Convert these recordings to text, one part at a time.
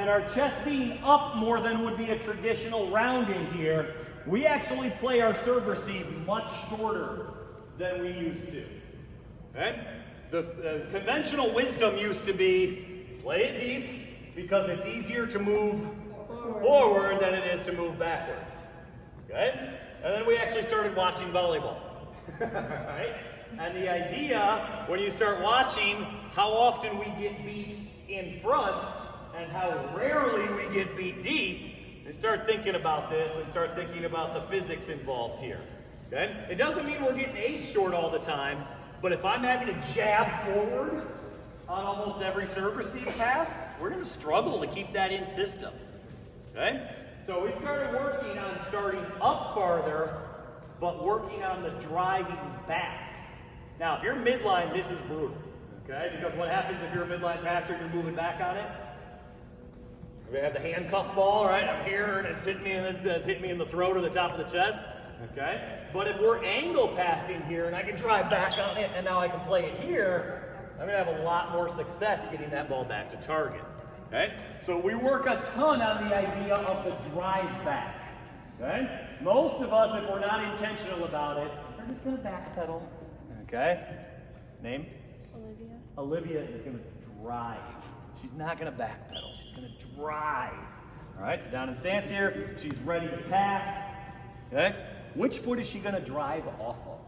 and our chest being up more than would be a traditional round in here, we actually play our serve receive much shorter than we used to. Okay? The conventional wisdom used to be play it deep because it's easier to move forward than it is to move backwards. Okay? And then we actually started watching volleyball. Right? And the idea, when you start watching how often we get beat in front and how rarely we get beat deep, you start thinking about this and start thinking about the physics involved here. Okay? It doesn't mean we're getting ace short all the time, but if I'm having to jab forward on almost every serve receive pass, we're going to struggle to keep that in system. Okay? So we started working on starting up farther, but working on the driving back. Now, if you're midline, this is brutal. Okay? Because what happens if you're a midline passer and you're moving back on it? We have the handcuff ball, right? I'm here and it's hitting me in the throat or the top of the chest. Okay? But if we're angle passing here and I can drive back on it and now I can play it here, I'm going to have a lot more success getting that ball back to target. Okay? So we work a ton on the idea of the drive back. Okay? Most of us, if we're not intentional about it, we're just going to backpedal. Okay? Name? Olivia. Olivia is going to drive. She's not going to backpedal. She's going to drive. All right, so down in stance here. She's ready to pass. Okay? Which foot is she going to drive off of?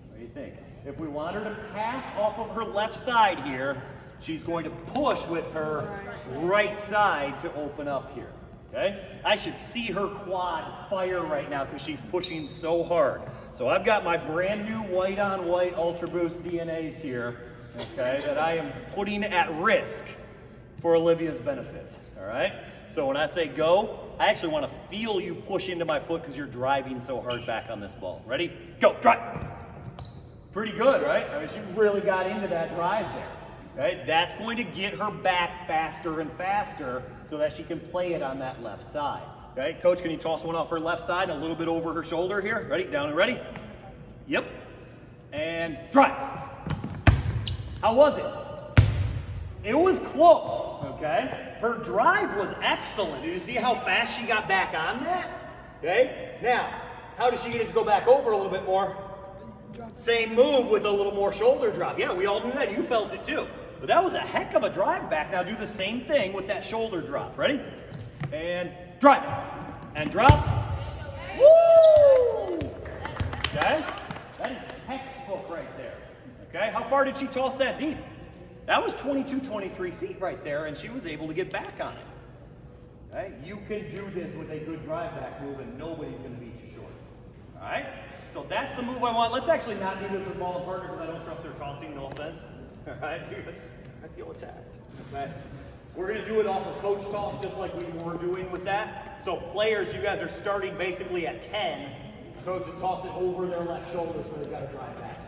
What do you think? If we want her to pass off of her left side here, she's going to push with her right side to open up here. Okay? I should see her quad fire right now because she's pushing so hard. So I've got my brand new white on white Ultra Boost DNAs here, okay, that I am putting at risk for Olivia's benefit. All right? So when I say go, I actually want to feel you push into my foot because you're driving so hard back on this ball. Ready? Go, drive. Pretty good, right? I mean, she really got into that drive there. Right? That's going to get her back faster and faster so that she can play it on that left side. Okay, Coach, can you toss one off her left side a little bit over her shoulder here? Ready? Down and ready? Yep. And drive. How was it? It was close, okay? Her drive was excellent. Did you see how fast she got back on that? Okay? Now, how did she get it to go back over a little bit more? Same move with a little more shoulder drop. Yeah, we all knew that. You felt it too. But that was a heck of a drive back. Now do the same thing with that shoulder drop. Ready? And drive. And drop. Woo! Okay? That is textbook right there. Okay? How far did she toss that deep? That was 22, 23 feet right there, and she was able to get back on it. Okay? You can do this with a good drive back move, and nobody's going to beat you short. All right? So that's the move I want. Let's actually not do this with ball and partner because I don't trust their tossing, no offense. All right? I feel attacked. Okay? We're going to do it off of coach toss just like we were doing with that. So players, you guys are starting basically at 10. Coaches toss it over their left shoulder so they've got to drive back.